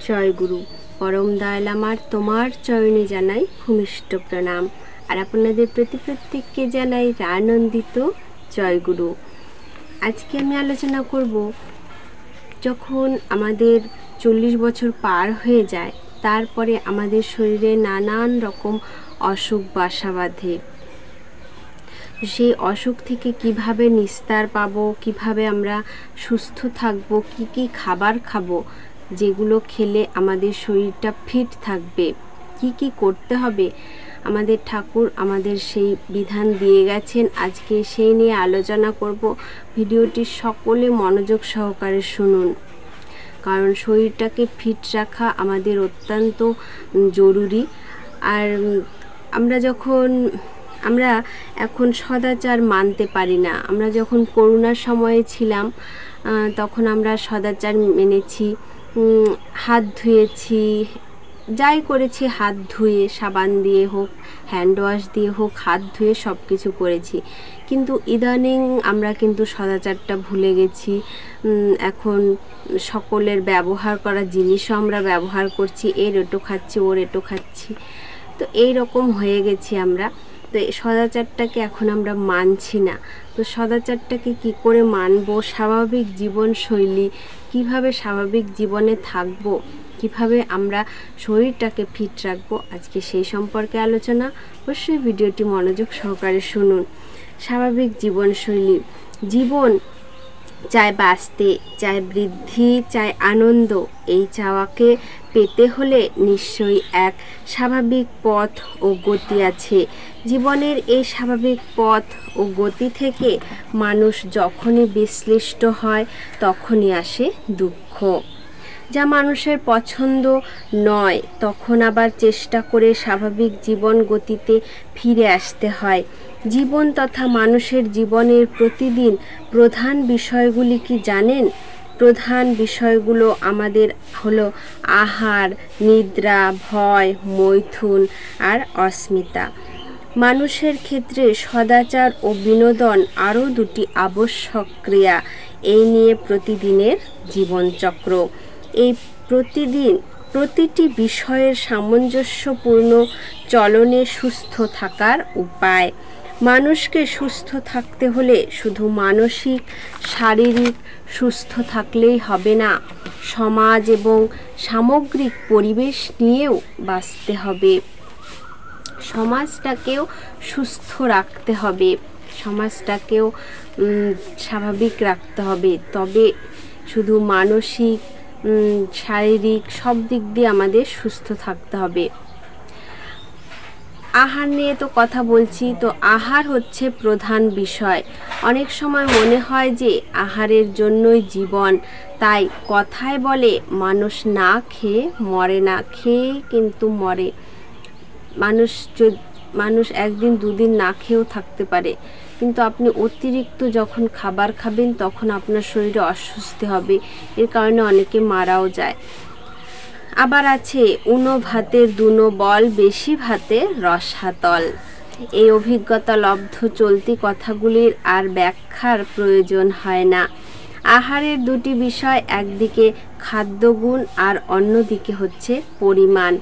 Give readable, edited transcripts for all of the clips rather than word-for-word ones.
জয় গুরু। পরম দয়াল আমার তোমার চরণে জানাই ভূমিষ্ঠ প্রণাম। আর আপনাদের প্রত্যেককে জানাই আনন্দিত জয় গুরু। আজকে আমি আলোচনা করব, যখন আমাদের 40 বছর পার হয়ে যায় তারপরে আমাদের শরীরে নানান রকম অসুখ বাসা বাঁধে। সেই অসুখ থেকে কিভাবে নিস্তার পাবো, কিভাবে আমরা সুস্থ থাকবো, কি খাবার খাবো যেগুলো খেলে আমাদের শরীরটা ফিট থাকবে, কি করতে হবে, আমাদের ঠাকুর আমাদের সেই বিধান দিয়ে গেছেন। আজকে সেই নিয়ে আলোচনা করব। ভিডিওটি সকলে মনোযোগ সহকারে শুনুন, কারণ শরীরটাকে ফিট রাখা আমাদের অত্যন্ত জরুরি। আর আমরা এখন সদাচার মানতে পারি না। আমরা যখন করোনার সময়ে ছিলাম তখন আমরা সদাচার মেনেছি, হাত ধুয়েছি, যাই করেছি হাত ধুয়ে, সাবান দিয়ে হোক, হ্যান্ড ওয়াশ দিয়ে হোক, হাত ধুয়ে সব কিছু করেছি। কিন্তু ইদানিং আমরা কিন্তু সদাচারটা ভুলে গেছি। এখন সকলের ব্যবহার করা জিনিসও আমরা ব্যবহার করছি, এর এটো খাচ্ছি, ওর এটো খাচ্ছি, তো এই রকম হয়ে গেছি আমরা। তো সদাচারটাকে এখন আমরা মানছি না। তো সদাচারটাকে কি করে মানবো, স্বাভাবিক জীবনশৈলী কিভাবে স্বাভাবিক জীবনে থাকবো, কিভাবে আমরা শরীরটাকে ফিট রাখবো, আজকে সেই সম্পর্কে আলোচনা। অবশ্যই ভিডিওটি মনোযোগ সহকারে শুনুন। স্বাভাবিক জীবনশৈলী, জীবন চায় বাঁচতে, চায় বৃদ্ধি, চায় আনন্দ, এই চাওয়াকে পেতে হলে নিশ্চয়ই এক স্বাভাবিক পথ ও গতি আছে। জীবনের এই স্বাভাবিক পথ ও গতি থেকে মানুষ যখনই বিশ্লিষ্ট হয় তখনই আসে দুঃখ। যা মানুষের পছন্দ নয় তখন আবার চেষ্টা করে স্বাভাবিক জীবন গতিতে ফিরে আসতে হয়। জীবন তথা মানুষের জীবনের প্রতিদিন প্রধান বিষয়গুলি কি জানেন? প্রধান বিষয়গুলো আমাদের হলো আহার, নিদ্রা, ভয়, মৈথুন আর অস্মিতা। মানুষের ক্ষেত্রে সদাচার ও বিনোদন আরও দুটি আবশ্যক ক্রিয়া। এই নিয়ে প্রতিদিনের জীবনচক্র। এই প্রতিটি বিষয়ের সামঞ্জস্যপূর্ণ চলনে সুস্থ থাকার উপায়। মানুষকে সুস্থ থাকতে হলে শুধু মানসিক শারীরিক সুস্থ থাকলেই হবে না, সমাজ এবং সামগ্রিক পরিবেশ নিয়েও বাঁচতে হবে। সমাজটাকেও সুস্থ রাখতে হবে, সমাজটাকেও স্বাভাবিক রাখতে হবে। তবে শুধু মানসিক শারীরিক সব দিক দিয়ে আমাদের সুস্থ থাকতে হবে। আহার নিয়ে তো কথা বলছি, তো আহার হচ্ছে প্রধান বিষয়। অনেক সময় মনে হয় যে আহারের জন্যই জীবন, তাই কথায় বলে মানুষ না খেয়ে মরে না, খেয়ে কিন্তু মরে। মানুষ একদিন দুদিন না খেয়েও থাকতে পারে, কিন্তু আপনি অতিরিক্ত যখন খাবার খাবেন তখন আপনার শরীরে অস্বস্তি হবে, এর কারণে অনেকে মারাও যায়। আবার আছে উনো ভাতের দুনো বল, বেশি ভাতে রসাতল। এই অভিজ্ঞতা লব্ধ চলতি কথাগুলির আর ব্যাখ্যার প্রয়োজন হয় না। আহারের দুটি বিষয়, একদিকে খাদ্যগুণ আর অন্যদিকে হচ্ছে পরিমাণ।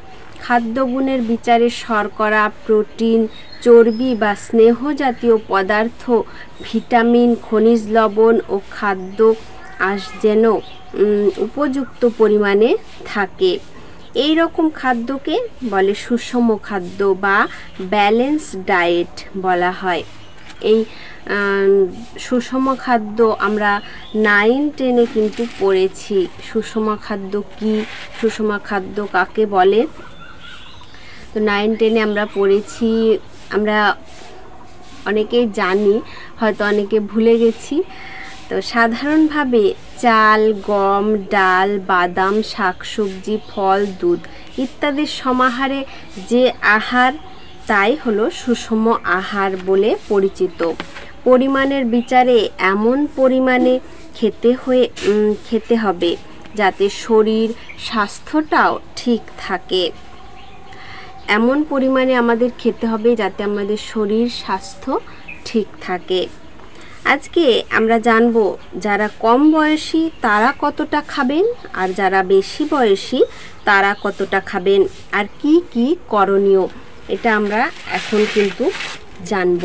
খাদ্যগুণের বিচারে শর্করা, প্রোটিন, চর্বি বা স্নেহ জাতীয় পদার্থ, ভিটামিন, খনিজ লবণ ও খাদ্য আঁশ যেন উপযুক্ত পরিমাণে থাকে। এই রকম খাদ্যকে বলে সুষম খাদ্য বা ব্যালেন্স ডায়েট বলা হয়। এই সুষম খাদ্য আমরা 9-10-এ কিন্তু পড়েছি। সুষম খাদ্য কি, সুষম খাদ্য কাকে বলে, তো 9-10-এ আমরা পড়েছি। আমরা অনেকেই জানি, হয়তো অনেকে ভুলে গেছি। তো সাধারণভাবে চাল, গম, ডাল, বাদাম, শাকসবজি, ফল, দুধ ইত্যাদির সমাহারে যে আহার, তাই হলো সুষম আহার বলে পরিচিত। পরিমাণের বিচারে এমন পরিমাণে খেতে হবে যাতে শরীর স্বাস্থ্যটাও ঠিক থাকে। এমন পরিমাণে আমাদের খেতে হবে যাতে আমাদের শরীর স্বাস্থ্য ঠিক থাকে। আজকে আমরা জানব যারা কম বয়সী তারা কতটা খাবেন আর যারা বেশি বয়সী তারা কতটা খাবেন আর কি কি করণীয়, এটা আমরা এখন কিন্তু জানব।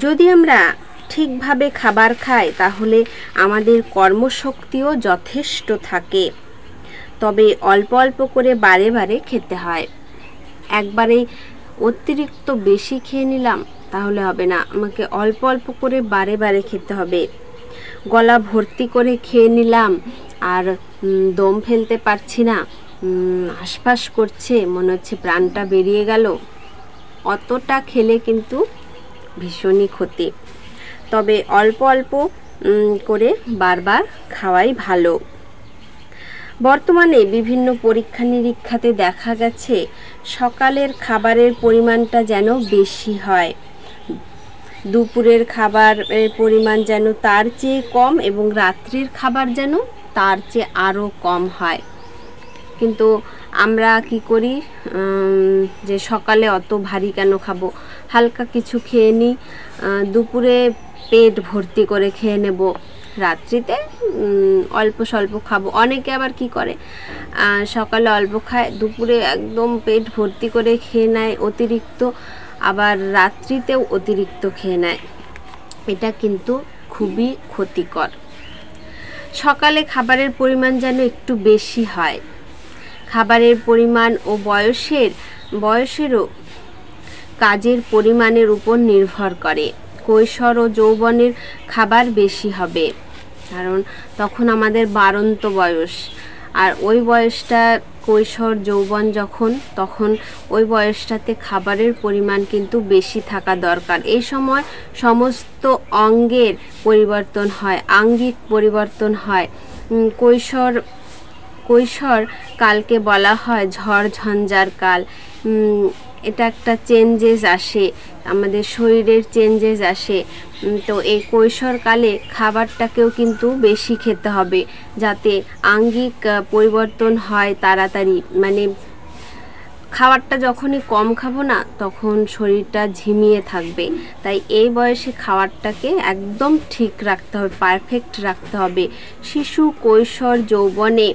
যদি আমরা ঠিকভাবে খাবার খাই তাহলে আমাদের কর্মশক্তিও যথেষ্ট থাকে, তবে অল্প অল্প করে বারে বারে খেতে হয়। একবারে অতিরিক্ত বেশি খেয়ে নিলাম তাহলে হবে না, আমাকে অল্প অল্প করে বারে বারে খেতে হবে। গলা ভর্তি করে খেয়ে নিলাম আর দম ফেলতে পারছি না, হাঁসফাঁস করছে, মনে হচ্ছে প্রাণটা বেরিয়ে গেল, অতটা খেলে কিন্তু ভীষণই ক্ষতি। তবে অল্প অল্প করে বারবার খাওয়াই ভালো। বর্তমানে বিভিন্ন পরীক্ষা নিরীক্ষাতে দেখা গেছে সকালের খাবারের পরিমাণটা যেন বেশি হয়, দুপুরের খাবারের পরিমাণ যেন তার চেয়ে কম এবং রাত্রির খাবার যেন তার চেয়ে আরও কম হয়। কিন্তু আমরা কি করি যে সকালে অত ভারী কেন খাবো, হালকা কিছু খেয়ে নিই, দুপুরে পেট ভর্তি করে খেয়ে নেব, রাত্রিতে অল্প স্বল্প খাবো। অনেকে আবার কি করে সকালে অল্প খায়, দুপুরে একদম পেট ভর্তি করে খেয়ে নেয় অতিরিক্ত, আবার রাত্রিতেও অতিরিক্ত খেয়ে নেয়। এটা কিন্তু খুবই ক্ষতিকর। সকালে খাবারের পরিমাণ যেন একটু বেশি হয়। খাবারের পরিমাণ ও বয়সেরও কাজের পরিমাণের উপর নির্ভর করে। কৈশোর ও যৌবনের খাবার বেশি হবে, কারণ তখন আমাদের বাড়ন্ত বয়স, আর ওই বয়সটা কৈশোর যৌবন তখন ওই বয়সটাতে খাবারের পরিমাণ কিন্তু বেশি থাকা দরকার। এই সময় সমস্ত অঙ্গের পরিবর্তন হয়, আঙ্গিক পরিবর্তন হয়। কৈশোর কালকে বলা হয় ঝড় ঝঞ্ঝার কাল। এটা একটা চেঞ্জেস আসে, আমাদের শরীরের চেঞ্জেস আসে। তো এই কৈশোরকালে খাবারটাকেও কিন্তু বেশি খেতে হবে যাতে আঙ্গিক পরিবর্তন হয় তাড়াতাড়ি। মানে খাবারটা যখনই কম খাবো না তখন শরীরটা ঝিমিয়ে থাকবে, তাই এই বয়সে খাবারটাকে একদম ঠিক রাখতে হবে, পারফেক্ট রাখতে হবে। শিশু কৈশোর যৌবনে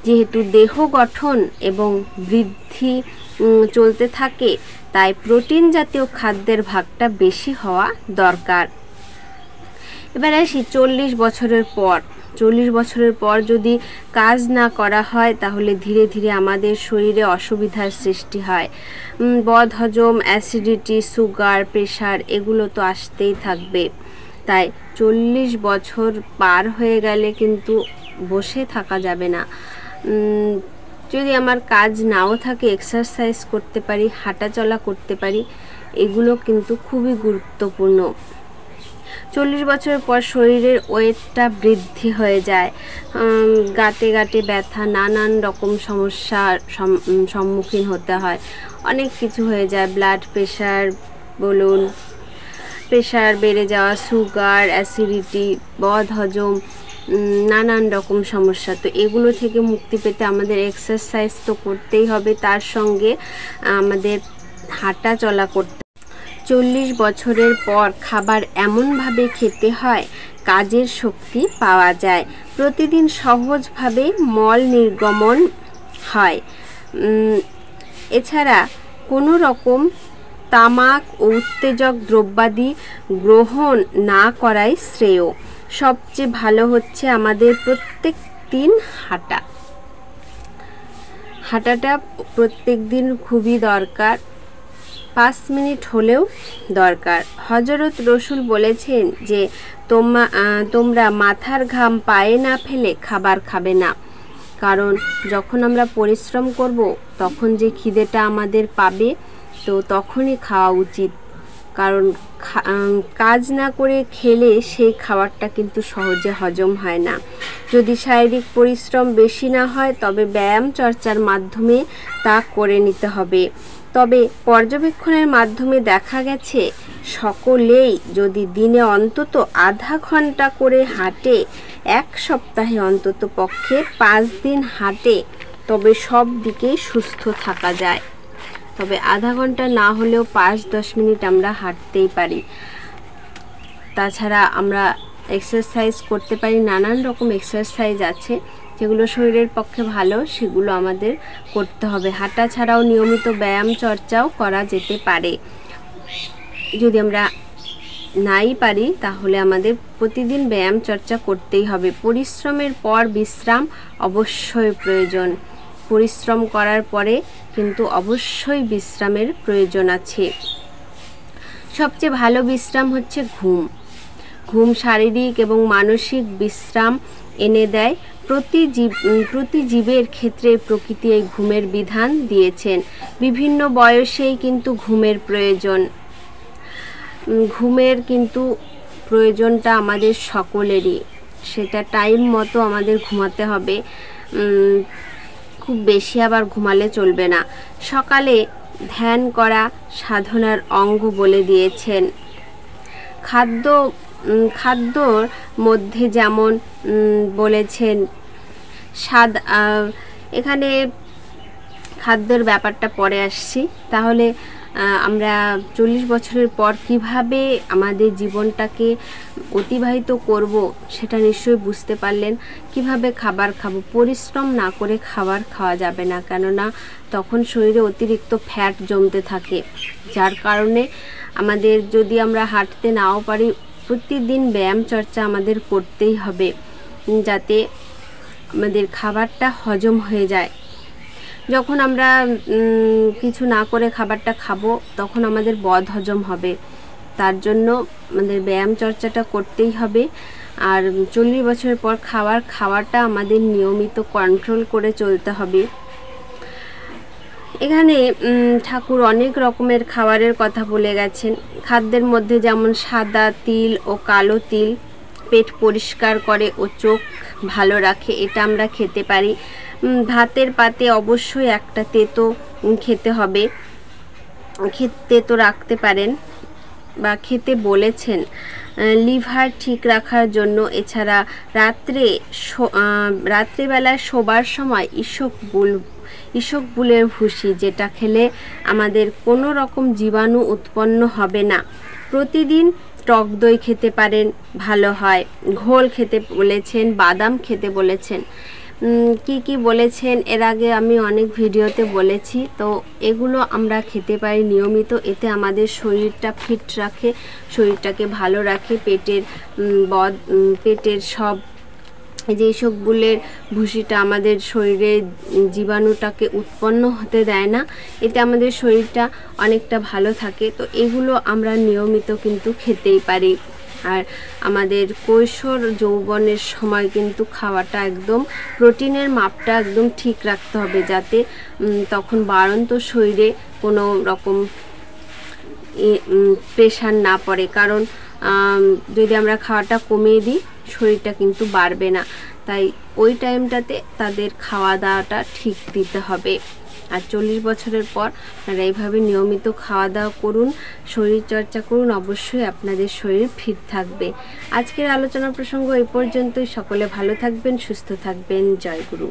যেহেতু দেহ গঠন এবং বৃদ্ধি চলতে থাকে, তাই প্রোটিন জাতীয় খাদ্যের ভাগটা বেশি হওয়া দরকার। এবার আসি 40 বছরের পর যদি কাজ না করা হয় তাহলে ধীরে ধীরে আমাদের শরীরে অসুবিধার সৃষ্টি হয়। বদহজম, অ্যাসিডিটি, সুগার, প্রেশার এগুলো তো আসতেই থাকবে। তাই 40 বছর পার হয়ে গেলে কিন্তু বসে থাকা যাবে না। যদি আমার কাজ নাও থাকে এক্সারসাইজ করতে পারি, হাঁটাচলা করতে পারি, এগুলো কিন্তু খুবই গুরুত্বপূর্ণ। 40 বছরের পর শরীরের ওয়েটটা বৃদ্ধি হয়ে যায়, গাঁটে গাঁটে ব্যথা, নানান রকম সমস্যার সম্মুখীন হতে হয়, অনেক কিছু হয়ে যায়। ব্লাড প্রেশার বলুন, প্রেশার বেড়ে যাওয়া, সুগার, অ্যাসিডিটি, বদহজম, নানান রকম সমস্যা। তো এগুলো থেকে মুক্তি পেতে আমাদের এক্সারসাইজ তো করতেই হবে, তার সঙ্গে আমাদের হাঁটা চলা করতে। 40 বছরের পর খাবার এমনভাবে খেতে হয় কাজের শক্তি পাওয়া যায়, প্রতিদিন সহজভাবে মল নির্গমন হয়। এছাড়া কোনো রকম তামাক ও উত্তেজক দ্রব্যাদি গ্রহণ না করাই শ্রেয়। সবচেয়ে ভালো হচ্ছে আমাদের প্রত্যেক দিন হাঁটাটা প্রত্যেক দিন খুবই দরকার, 5 মিনিট হলেও দরকার। হযরত রসুল বলেছেন যে তোমরা মাথার ঘাম পায়ে না ফেলে খাবার খাবে না, কারণ যখন আমরা পরিশ্রম করব তখন যে খিদেটা আমাদের পাবে, তো তখনই খাওয়া উচিত। কারণ কাজ না করে খেলে সেই খাবারটা কিন্তু সহজে হজম হয় না। যদি শারীরিক পরিশ্রম বেশি না হয় তবে ব্যায়াম চর্চার মাধ্যমে তা করে নিতে হবে। তবে পর্যবেক্ষণের মাধ্যমে দেখা গেছে সকলেই যদি দিনে অন্তত আধা ঘন্টা করে হাঁটে, এক সপ্তাহে অন্তত পক্ষে 5 দিন হাঁটে, তবে সব দিকেই সুস্থ থাকা যায়। তবে আধা ঘন্টা না হলেও 5-10 মিনিট আমরা হাঁটতেই পারি। তাছাড়া আমরা এক্সারসাইজ করতে পারি, নানান রকম এক্সারসাইজ আছে যেগুলো শরীরের পক্ষে ভালো, সেগুলো আমাদের করতে হবে। হাঁটা ছাড়াও নিয়মিত ব্যায়াম চর্চাও করা যেতে পারে। যদি আমরা নাই পারি তাহলে আমাদের প্রতিদিন ব্যায়াম চর্চা করতেই হবে। পরিশ্রমের পর বিশ্রাম অবশ্যই প্রয়োজন। পরিশ্রম করার পরে কিন্তু অবশ্যই বিশ্রামের প্রয়োজন আছে। সবচেয়ে ভালো বিশ্রাম হচ্ছে ঘুম। ঘুম শারীরিক এবং মানসিক বিশ্রাম এনে দেয়। প্রতি জীবের ক্ষেত্রে প্রকৃতি এই ঘুমের বিধান দিয়েছেন। বিভিন্ন বয়সেই কিন্তু ঘুমের প্রয়োজন। ঘুমের কিন্তু প্রয়োজনটা আমাদের সকলেরই, সেটা টাইম মতো আমাদের ঘুমাতে হবে। খুব বেশি আবার ঘুমালে চলবে না। সকালে ধ্যান করা সাধনার অঙ্গ বলে দিয়েছেন। খাদ্যর মধ্যে যেমন বলেছেন এখানে খাদ্যের ব্যাপারটা পরে আসছি। তাহলে আমরা 40 বছরের পর কিভাবে আমাদের জীবনটাকে অতিবাহিত করব সেটা নিশ্চয়ই বুঝতে পারলেন। কিভাবে খাবার খাবো, পরিশ্রম না করে খাবার খাওয়া যাবে না, কেননা তখন শরীরে অতিরিক্ত ফ্যাট জমতে থাকে, যার কারণে আমাদের যদি আমরা হাঁটতে নাও পারি, প্রতিদিন ব্যায়াম চর্চা আমাদের করতেই হবে, যাতে আমাদের খাবারটা হজম হয়ে যায়। যখন আমরা কিছু না করে খাবারটা খাবো তখন আমাদের বদ হজম হবে। তার জন্য আমাদের ব্যায়াম চর্চাটা করতেই হবে। আর 40 বছরের পর খাওয়াটা আমাদের নিয়মিত কন্ট্রোল করে চলতে হবে। এখানে ঠাকুর অনেক রকমের খাবারের কথা বলে গেছেন। খাদ্যের মধ্যে যেমন সাদা তিল ও কালো তিল পেট পরিষ্কার করে ও চোখ ভালো রাখে, এটা আমরা খেতে পারি। ভাতের পাতে অবশ্যই একটা তেতো খেতে হবে, তেতো রাখতে পারেন বা খেতে বলেছেন লিভার ঠিক রাখার জন্য। এছাড়া রাত্রেবেলায় শোবার সময় ইসবগুলের ভুসি, যেটা খেলে আমাদের কোনো রকম জীবাণু উৎপন্ন হবে না। প্রতিদিন টক দই খেতে পারেন, ভালো হয়। ঘোল খেতে বলেছেন, বাদাম খেতে বলেছেন। কি বলেছেন এর আগে আমি অনেক ভিডিওতে বলেছি, তো এগুলো আমরা খেতে পারি নিয়মিত। এতে আমাদের শরীরটা ফিট রাখে, শরীরটাকে ভালো রাখে। পেটের সব যে ইসবগুলের ভুসিটা আমাদের শরীরে জীবাণুটাকে উৎপন্ন হতে দেয় না, এতে আমাদের শরীরটা অনেকটা ভালো থাকে। তো এগুলো আমরা নিয়মিত কিন্তু খেতেই পারি। আর আমাদের কৈশোর যৌবনের সময় কিন্তু খাওয়াটা একদম প্রোটিনের মাপটা একদম ঠিক রাখতে হবে, যাতে তখন বাড়ন্ত শরীরে কোনো রকম প্রেশার না পড়ে। কারণ যদি আমরা খাওয়াটা কমিয়ে দিই শরীরটা কিন্তু বাড়বে না। তাই ওই টাইমটাতে তাদের খাওয়া দাওয়াটা ঠিক দিতে হবে। আর 40 বছরের পর আপনারা এইভাবে নিয়মিত খাওয়া দাওয়া করুন, শরীর চর্চা করুন, অবশ্যই আপনাদের শরীর ফিট থাকবে। আজকের আলোচনা প্রসঙ্গ এই পর্যন্তই। সকলে ভালো থাকবেন, সুস্থ থাকবেন। জয় গুরু।